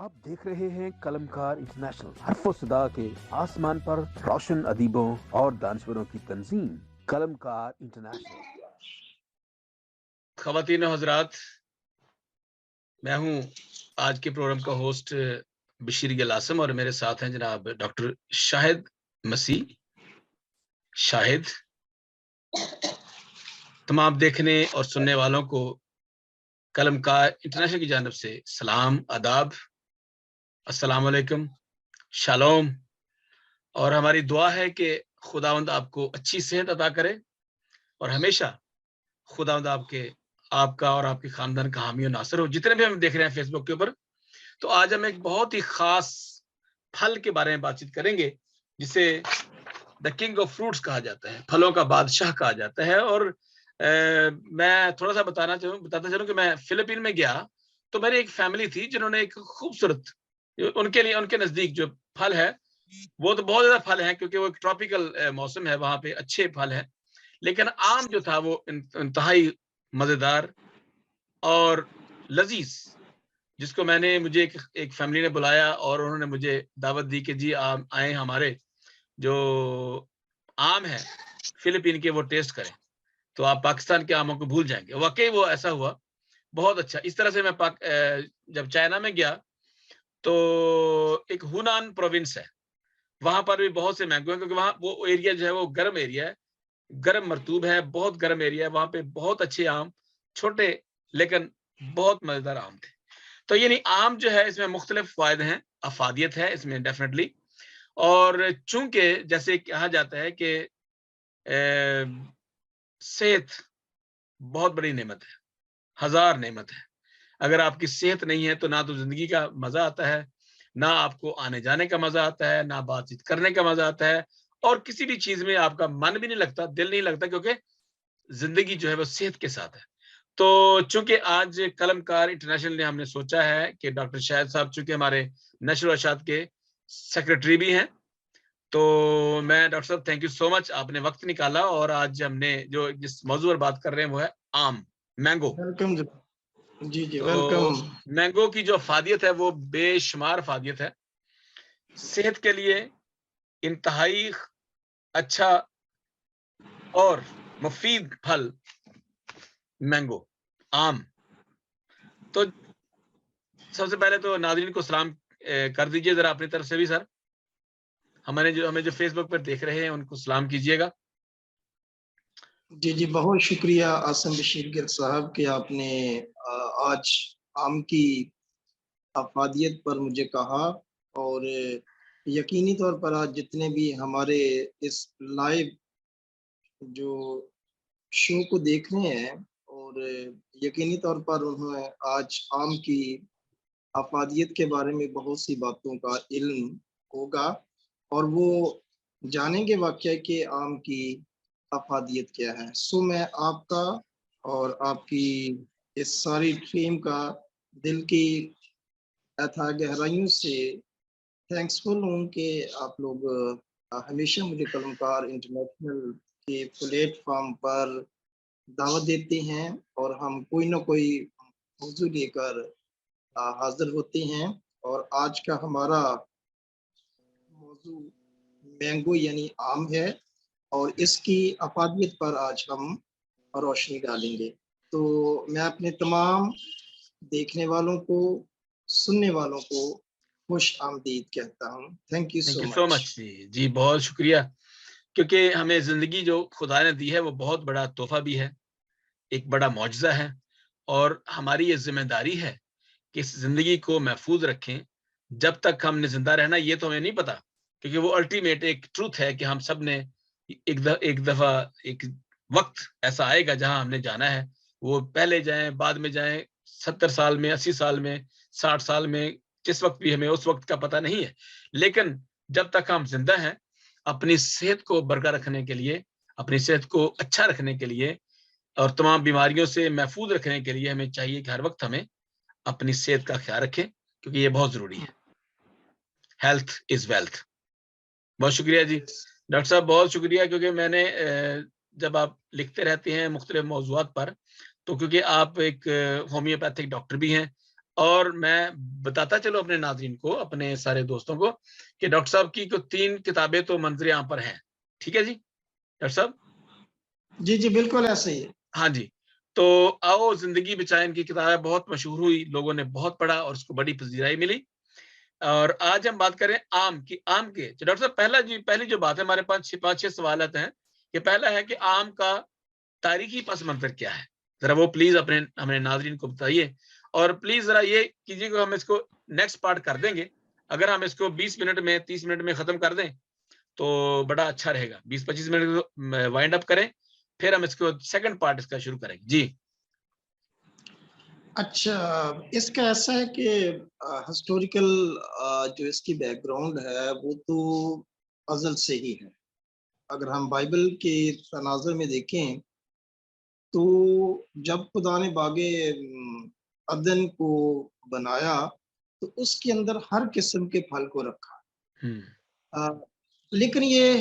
आप देख रहे हैं कलमकार इंटरनेशनल, हर्फो सदा के आसमान पर रोशन अदीबों और दानश्वरों की तंजीम कलमकार इंटरनेशनल। ख़वातीन और हज़रात, मैं हूं आज के प्रोग्राम का होस्ट बशीर गिल आसम और मेरे साथ हैं जनाब डॉक्टर शाहिद मसीह। शाहिद, तमाम देखने और सुनने वालों को कलमकार इंटरनेशनल की जानिब से सलाम, आदाब, अस्सलाम वालेकुम, शालोम। और हमारी दुआ है कि खुदावंद आपको अच्छी सेहत अता करे और हमेशा खुदावंद आपका और आपके खानदान का हामी और नासर हो। जितने भी हम देख रहे हैं फेसबुक के ऊपर, तो आज हम एक बहुत ही खास फल के बारे में बातचीत करेंगे जिसे द किंग ऑफ फ्रूट्स कहा जाता है, फलों का बादशाह कहा जाता है। और मैं थोड़ा सा बताता चलूं कि मैं फिलीपीन में गया तो मेरी एक फैमिली थी जिन्होंने एक खूबसूरत, उनके लिए उनके नजदीक जो फल है वो तो बहुत ज्यादा फल है क्योंकि वो एक ट्रॉपिकल मौसम है, वहां पे अच्छे फल है, लेकिन आम जो था वो इंतहाई मजेदार और लजीज, जिसको मुझे एक फैमिली ने बुलाया और उन्होंने मुझे दावत दी कि जी आप आए, हमारे जो आम है फिलीपीन के वो टेस्ट करें, तो आप पाकिस्तान के आमों को भूल जाएंगे। वाकई वो ऐसा हुआ, बहुत अच्छा। इस तरह से मैं जब चाइना में गया तो एक हुनान प्रोविंस है, वहां पर भी बहुत से मैंगो हैं क्योंकि वहां वो एरिया जो है वो गर्म एरिया है, गर्म मरतूब है, बहुत गर्म एरिया है। वहां पे बहुत अच्छे आम, छोटे लेकिन बहुत मजेदार आम थे। तो यानी आम जो है इसमें मुख्तलिफ फायदे हैं, अफादियत है इसमें डेफिनेटली। और चूंकि जैसे कहा जाता है कि सेहत बहुत बड़ी नेमत है, हजार नेमत है। अगर आपकी सेहत नहीं है तो ना तो जिंदगी का मजा आता है, ना आपको आने जाने का मजा आता है, ना बातचीत करने का मजा आता है, और किसी भी चीज में आपका मन भी नहीं लगता, दिल नहीं लगता, क्योंकि जिंदगी जो है वो सेहत के साथ है। तो चूंकि आज कलमकार इंटरनेशनल ने हमने सोचा है कि डॉक्टर शाहिद साहब चूंकि हमारे नशर अशात के सेक्रेटरी भी हैं, तो मैं डॉक्टर साहब थैंक यू सो मच, आपने वक्त निकाला। और आज हमने जो जिस मौजू पर बात कर रहे हैं वो है आम, मैंगो। वेलकम जी जी तो वेलकम। मैंगो की जो फादियत है वो बेशुमार फादियत है, सेहत के लिए इंतहाई अच्छा और मुफीद फल मैंगो, आम। तो सबसे पहले तो नाज़रीन को सलाम कर दीजिए जरा अपनी तरफ से भी सर। हमें जो फेसबुक पर देख रहे हैं उनको सलाम कीजिएगा। जी जी, बहुत शुक्रिया आसम बशीर गिल साहब कि आपने आज आम की अफादियत पर मुझे कहा। और यकीनी तौर पर आज जितने भी हमारे इस लाइव जो शो को देख रहे हैं, और यकीनी तौर पर उन्हें आज आम की अफादियत के बारे में बहुत सी बातों का इल्म होगा और वो जानेंगे वाक़या कि आम की अफादियत क्या है। सो मैं आपका और आपकी इस सारी टीम का दिल की अथाह गहराइयों से थैंक्सफुल हूँ कि आप लोग हमेशा मुझे कलमकार इंटरनेशनल के प्लेटफॉर्म पर दावत देते हैं और हम कोई ना कोई मौजू लेकर हाजिर होते हैं। और आज का हमारा मौजू मैंगो यानी आम है और इसकी अफादियत पर आज हम रोशनी डालेंगे। तो मैं अपने तमाम देखने वालों को, सुनने वालों को खुश आमदीद कहता हूँ। Thank you thank so you so much. Much जी, बहुत शुक्रिया। क्योंकि हमें जिंदगी जो खुदा ने दी है वो बहुत बड़ा तोहफा भी है, एक बड़ा मौजज़ा है, और हमारी ये जिम्मेदारी है कि इस जिंदगी को महफूज रखें। जब तक हमने जिंदा रहना ये तो हमें नहीं पता, क्योंकि वो अल्टीमेट एक ट्रूथ है कि हम सब ने एक दफा एक वक्त ऐसा आएगा जहां हमने जाना है। वो पहले जाएं बाद में जाएं, 70 साल में, 80 साल में, 60 साल में, जिस वक्त भी, हमें उस वक्त का पता नहीं है। लेकिन जब तक हम जिंदा हैं, अपनी सेहत को बरकरार रखने के लिए, अपनी सेहत को अच्छा रखने के लिए और तमाम बीमारियों से महफूज रखने के लिए हमें चाहिए कि हर वक्त हमें अपनी सेहत का ख्याल रखें, क्योंकि ये बहुत जरूरी है। Health is wealth. बहुत शुक्रिया जी डॉक्टर साहब, बहुत शुक्रिया। क्योंकि मैंने जब आप लिखते रहते हैं मुख्तलिफ मौजूआत पर, तो क्योंकि आप एक होम्योपैथिक डॉक्टर भी हैं और मैं बताता चलो अपने नाज़रीन को, अपने सारे दोस्तों को, कि डॉक्टर साहब की 3 किताबें तो मंजर यहाँ पर हैं। ठीक है जी डॉक्टर साहब? जी जी बिल्कुल ऐसे ही है। हाँ जी। तो आओ जिंदगी बचाएं, इनकी किताब बहुत मशहूर हुई, लोगों ने बहुत पढ़ा और उसको बड़ी पजीराई मिली। और आज हम बात करें आम की। आम के तो डॉक्टर साहब पहली जो बात है, हमारे पास 5-6 सवाल आते हैं कि पहला है कि आम का तारीखी पस मंजर क्या है? जरा वो प्लीज अपने हमें नाजरीन को बताइए। और प्लीज जरा ये कीजिएगा, हम इसको नेक्स्ट पार्ट कर देंगे। अगर हम इसको 20 मिनट में 30 मिनट में खत्म कर दें तो बड़ा अच्छा रहेगा। 20-25 मिनट वाइंड अप करें, फिर हम इसको सेकंड पार्ट इसका शुरू करेंगे जी। अच्छा, इसका ऐसा है कि हिस्टोरिकल जो इसकी बैकग्राउंड है वो तो अज़ल से ही है। अगर हम बाइबल के तनाज़ुर में देखें तो जब खुदा ने बागे अदन को बनाया तो उसके अंदर हर किस्म के फल को रखा। अ, लेकिन ये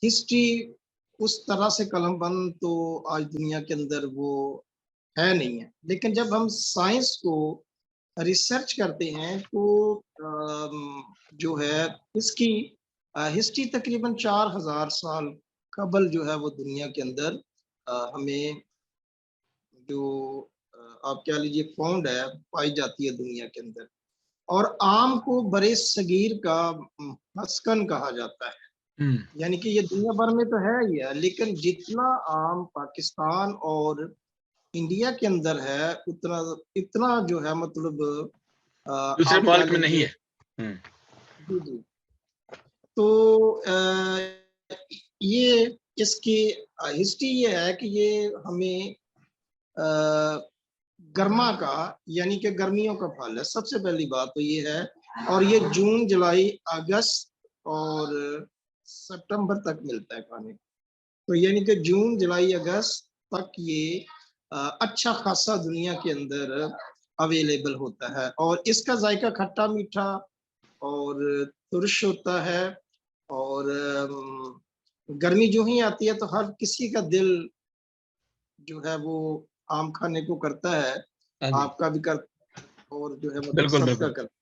हिस्ट्री उस तरह से कलमबंद तो आज दुनिया के अंदर वो है नहीं है। लेकिन जब हम साइंस को रिसर्च करते हैं तो जो है इसकी हिस्ट्री तकरीबन 4000 साल कबल जो है वो दुनिया के अंदर हमें जो आप कह लीजिए फाउंड है, पाई जाती है दुनिया के अंदर। और आम को बरे सगीर का मस्कन कहा जाता है। यानी कि ये दुनिया भर में तो है ही है, लेकिन जितना आम पाकिस्तान और इंडिया के अंदर है उतना इतना जो है मतलब दूसरे आप कह मुल्क में नहीं लीजिए। है। जी जी। तो ये इसकी हिस्ट्री ये है कि ये हमें गर्मा का यानी कि गर्मियों का फल है। सबसे पहली बात तो ये है। और ये जून जुलाई अगस्त और सितंबर तक मिलता है खाने को। तो यानी कि जून जुलाई अगस्त तक ये अच्छा खासा दुनिया के अंदर अवेलेबल होता है। और इसका जायका खट्टा मीठा और तुरश होता है। और गर्मी जो ही आती है तो हर किसी का दिल जो है वो आम खाने को करता है। हाँ जी, आपका भी करता है और जो है मतलब बिल्कुल सबका बिल्कुल। करता है।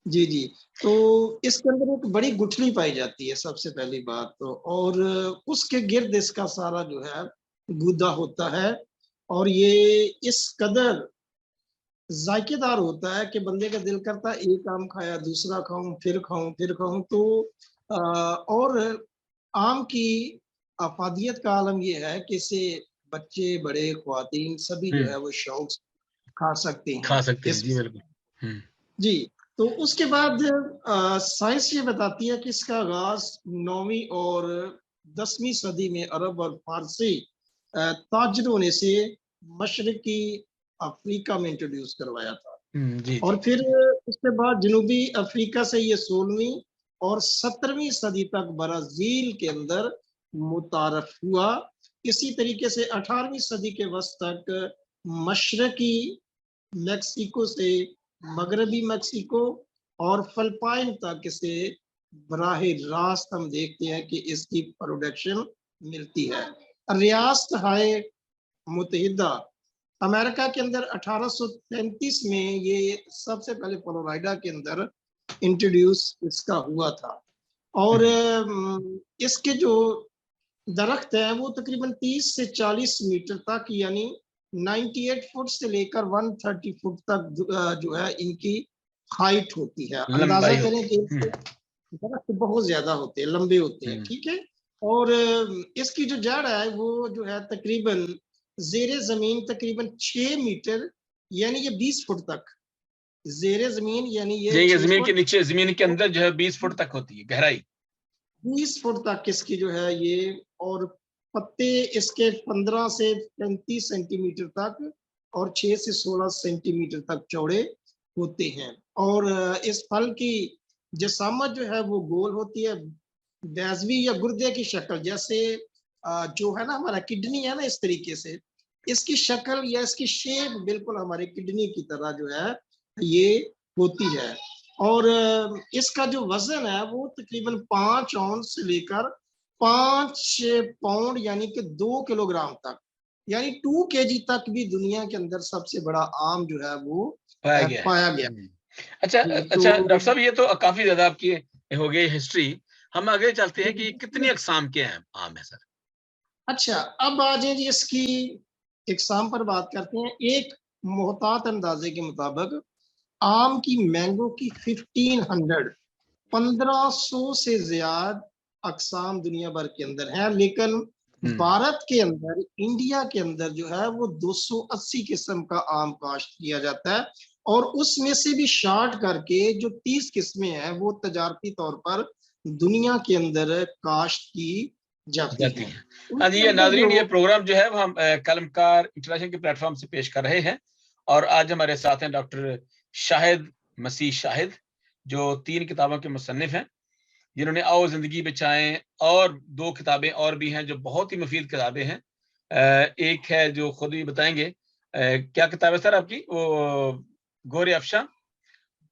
जी जी। तो इसके अंदर एक बड़ी गुठली पाई जाती है सबसे पहली बात तो। और उसके गिर्द इसका सारा जो है गूदा होता है। और ये इस कदर जायकेदार होता है कि बंदे का दिल करता है एक आम खाया दूसरा खाऊं फिर खाऊं फिर खाऊं। तो और आम की अफादियत का आलम यह है कि इसे बच्चे बड़े ख्वातीन सभी जो है वो शौक से खा सकते खा हैं। सकते हैं इस जी, बिल्कुल। जी। तो उसके बाद साइंस ये बताती है कि इसका आगाज 9वीं और 10वीं सदी में अरब और फारसी ताजरों ने से मशरकी अफ्रीका में इंट्रोड्यूस करवाया था। जी और जी। फिर उसके बाद जनूबी अफ्रीका से ये 16वीं और 17वीं सदी तक ब्राजील के अंदर मुतारफ हुआ। इसी तरीके से 18वीं सदी के वस्त तक मशरकी मेक्सिको से मगरबी मेक्सिको और फिलिपाइन तक से बराह रास्त हम देखते हैं कि इसकी प्रोडक्शन मिलती है। रियासत हाय मुतहिदा अमेरिका के अंदर 1833 में ये सबसे पहले फ्लोरिडा के अंदर इंट्रोड्यूस इसका हुआ था। और इसके जो दरख्त है वो तकरीबन 30 से 40 मीटर तक यानी 98 फुट से लेकर 130 फुट तक जो है इनकी हाइट होती है। अंदाजा लंबाई करें होती कि है। दरख्त बहुत ज्यादा होते हैं, लंबे होते हैं। ठीक है। और इसकी जो जड़ है वो जो है तकरीबन जेर जमीन तकरीबन 6 मीटर यानी ये 20 फुट तक जेर जमीन यानी ये ये 6 जमीन के फुट नीचे, जमीन के अंदर जो है 20 फुट तक होती है गहराई। 20 फुट तक इसकी जो है ये। और पत्ते इसके 15 से 35 सेंटीमीटर तक और 6 से 16 सेंटीमीटर तक चौड़े होते हैं। और इस फल की जसामत जो है वो गोल होती है, बैजवी या गुर्दे की शक्ल जैसे जो है ना हमारा किडनी है ना, इस तरीके से इसकी शक्ल या इसकी शेप बिल्कुल हमारे किडनी की तरह जो है ये होती है। और इसका जो वजन है वो तकरीबन 5 औंस से लेकर 5 पाउंड यानी कि 2 किलोग्राम तक यानी 2 kg तक भी दुनिया के अंदर सबसे बड़ा आम जो है वो पाया गया है। पाया गया। अच्छा जी, अच्छा तो डॉक्टर साहब, ये तो काफी ज्यादा आपकी हो गई हिस्ट्री। हम आगे चलते हैं कि कितनी अकसाम के हैं आम है सर। अच्छा, अब आ जाए जी इसकी इकसाम पर बात करते हैं। एक मोहतात अंदाजे के मुताबिक आम की, मैंगो की 1500 से ज्यादा अकसाम दुनिया भर के अंदर है, लेकिन भारत के अंदर, इंडिया के अंदर जो है वो 280 किस्म का आम काश्त किया जाता है, और उसमें से भी शार्ट करके जो 30 किस्में हैं वो तजारती तौर पर दुनिया के अंदर काश्त की जाती हैं। हाँ जी, उनके ये अंदर नाजरीन, ये जो प्रोग्राम जो है वो हम कलमकार इंटरनेशनल के प्लेटफॉर्म से पेश कर रहे हैं, और आज हमारे साथ हैं डॉक्टर शाहिद मसीह शाहिद, जो 3 किताबों के मुसन्निफ हैं, जिन्होंने आओ जिंदगी बचाएं और 2 किताबें और भी हैं जो बहुत ही मुफीद किताबें हैं। एक है जो खुद ही बताएंगे, क्या किताब है सर आपकी, वो गोरे अफशा,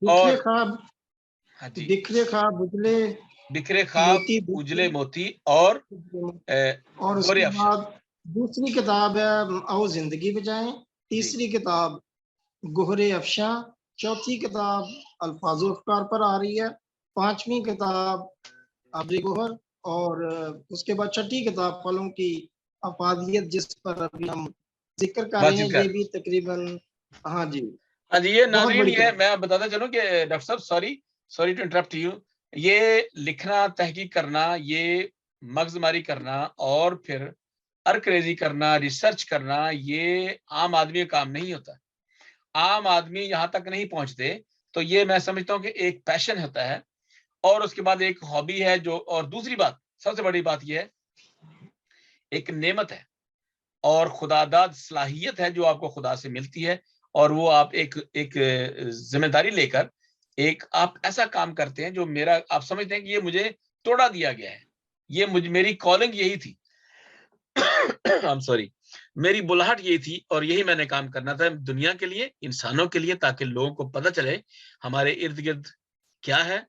बिखरे और ख्वाब, हाँ जी, बिखरे ख्वाब उजले बिखरे ख्वाब मोती उजले बिखरे, मोती, और और गोरे उसके अफशा। बाद दूसरी किताब है आओ जिंदगी बचाएं, जी तीसरी किताब गोहरे अफशा, चौथी किताब अल्फाजो अफकार पर आ रही है, पांचवी किताब आबरी गोहर, और उसके बाद छठी किताब फलों की अफादियत, जिस पर अभी हम जिक्र कर रहे हैं। बातचीत ये कर। भी तकरीबन, हाँ जी, हाँ जी, ये बहुत नाजरीन, बड़ी ये किताब। मैं बताता चलूं कि डॉक्टर साहब, sorry sorry to interrupt you, ये लिखना, तहकीक करना, ये मगजमारी करना और फिर अर्करेजी करना, रिसर्च करना, ये आम आदमी का काम नहीं होता। आम आदमी यहाँ तक नहीं पहुंचते। तो ये मैं समझता हूँ कि एक पैशन होता है, और उसके बाद एक हॉबी है जो, और दूसरी बात, सबसे बड़ी बात यह है, एक नेमत है और खुदादाद सलाहियत है जो आपको खुदा से मिलती है, और वो आप एक एक जिम्मेदारी लेकर एक आप ऐसा काम करते हैं जो मेरा, आप समझते हैं कि ये मुझे तोड़ा दिया गया है, ये मुझे, मेरी कॉलिंग यही थी। आई एम सॉरी, मेरी बुलाहट यही थी, और यही मैंने काम करना था दुनिया के लिए, इंसानों के लिए, ताकि लोगों को पता चले हमारे इर्द गिर्द क्या है,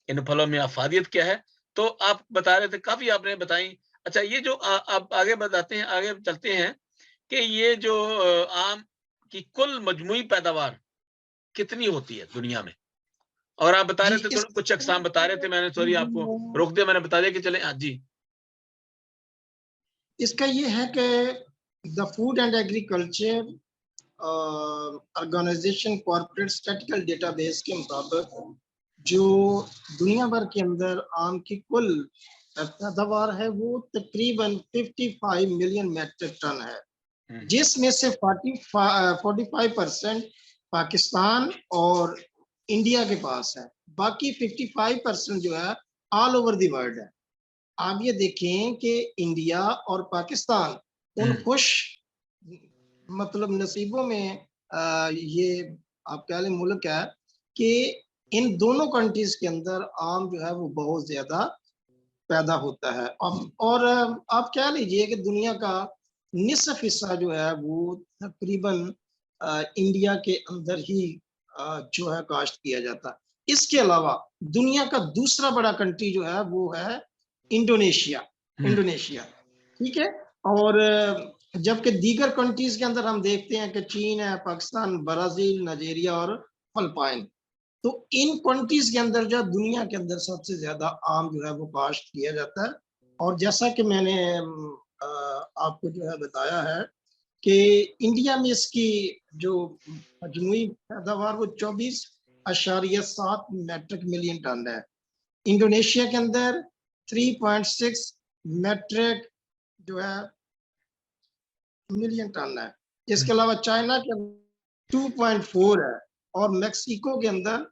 इन फलों में अफादियत क्या है। तो आप बता रहे थे, काफी आपने बताई। अच्छा, ये जो आप आगे बताते हैं, आगे चलते हैं कि ये जो आम की कुल मजमुई पैदावार कितनी होती है दुनिया में, और आप बता जी, रहे थे, थोड़ा कुछ अकसाम बता रहे थे, मैंने सॉरी आपको रोक दिया, मैंने बता दिया कि चले। हाँ जी इसका ये है कि the food and agriculture organization corporate statistical database के मुताबिक जो दुनिया भर के अंदर आम की कुल पैदावार है वो तकरीबन 55 मिलियन मेट्रिक टन है, जिसमें से 45% पाकिस्तान और इंडिया के पास है। बाकी 55% जो है ऑल ओवर द वर्ल्ड है। आप ये देखें कि इंडिया और पाकिस्तान उन खुश मतलब नसीबों में ये आप कह लें मुल्क है कि इन दोनों कंट्रीज के अंदर आम जो है वो बहुत ज्यादा पैदा होता है। और आप कह लीजिए कि दुनिया का निसफ हिस्सा जो है वो तकरीबन इंडिया के अंदर ही जो है काश्त किया जाता है। इसके अलावा दुनिया का दूसरा बड़ा कंट्री जो है वो है इंडोनेशिया। इंडोनेशिया, ठीक है। और जबकि दीगर कंट्रीज के अंदर हम देखते हैं कि चीन है, पाकिस्तान, ब्राजील, नाइजीरिया और फिलिपाइन। तो इन कंट्रीज के अंदर जो दुनिया के अंदर सबसे ज्यादा आम जो है वो काश्त किया जाता है। और जैसा कि मैंने आपको जो है बताया है कि इंडिया में इसकी जो मजमूई पैदावार वो 24.7 मैट्रिक मिलियन टन है। इंडोनेशिया के अंदर 3.6 मैट्रिक जो है मिलियन टन है। इसके अलावा चाइना के अंदर 2.4 है, और मेक्सिको के अंदर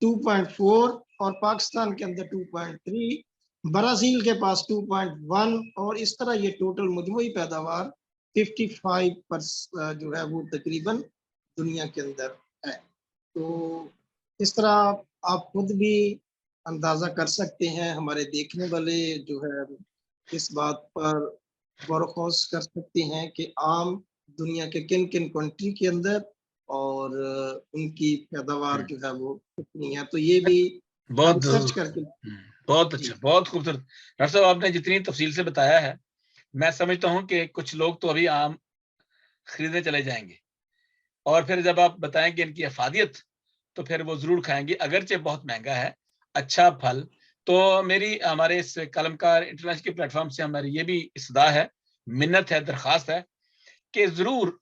2.4, और पाकिस्तान के अंदर 2.3, ब्राजील के पास 2.1, और इस तरह ये टोटल मजमूई पैदावार 55% जो है वो तकरीबन दुनिया के अंदर है। तो इस तरह आप खुद भी अंदाजा कर सकते हैं, हमारे देखने वाले जो है इस बात पर गौर-व-फ़ौज़ कर सकते हैं कि आम दुनिया के किन-किन कंट्री के अंदर और उनकी पैदावार जो है वो कितनी है। तो ये भी बहुत रिसर्च करके बहुत जी। अच्छा, बहुत खूबसूरत डॉक्टर साहब, आपने जितनी तफसील से बताया है, मैं समझता हूं कि कुछ लोग तो अभी आम खरीदने चले जाएंगे, और फिर जब आप बताएंगे इनकी अफादियत तो फिर वो जरूर खाएंगे, अगरचे बहुत महंगा है, अच्छा फल। तो मेरी हमारे इस कलमकार इंटरनेशनल के प्लेटफॉर्म से हमारी ये भी इस्तदा है, मिन्नत है, दरखास्त है कि जरूर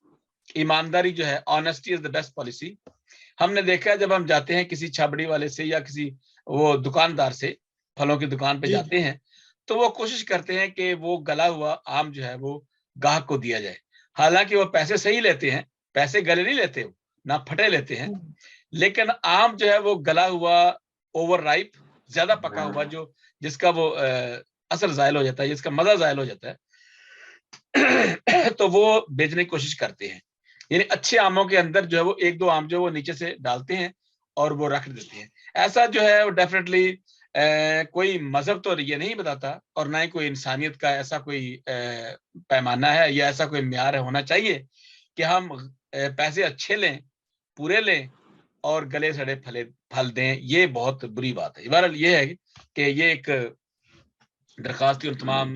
ईमानदारी जो है, honesty is the best policy. हमने देखा है जब हम जाते हैं किसी छाबड़ी वाले से या किसी वो दुकानदार से, फलों की दुकान पे जी, जाते हैं, तो वो कोशिश करते हैं कि वो गला हुआ आम जो है वो ग्राहक को दिया जाए। हालांकि वो पैसे सही लेते हैं, पैसे गले नहीं लेते, वो ना फटे लेते हैं, लेकिन आम जो है वो गला हुआ, ओवर राइप, ज्यादा पका हुआ, जो जिसका वो असर जायल हो जाता है, जिसका मजा जायल हो जाता है तो वो बेचने की कोशिश करते हैं। यानी अच्छे आमों के अंदर जो है वो एक दो आम जो वो नीचे से डालते हैं और वो रख देते हैं। ऐसा जो है वो डेफिनेटली कोई मजहब तो ये नहीं बताता, और ना ही कोई इंसानियत का ऐसा कोई पैमाना है या ऐसा कोई म्यार होना चाहिए कि हम पैसे अच्छे लें, पूरे लें और गले सड़े फल दें। ये बहुत बुरी बात है। बहरहाल ये है कि ये एक दरखास्त उन तमाम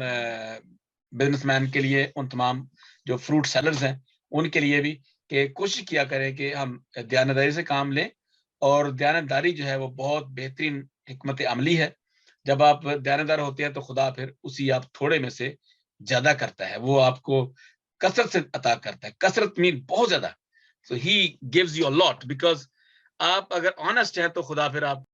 बिजनेसमैन के लिए, उन तमाम जो फ्रूट सेलर्स हैं उनके लिए भी, कि कोशिश किया करें कि हम दयानतदारी से काम लें। और दयानतदारी जो है वो बहुत बेहतरीन हिकमत अमली है। जब आप दयानतदार होते हैं तो खुदा फिर उसी आप थोड़े में से ज्यादा करता है, वो आपको कसरत से अता करता है। कसरत मीन बहुत ज्यादा, so he gives you a lot, because आप अगर ऑनेस्ट हैं तो खुदा फिर आप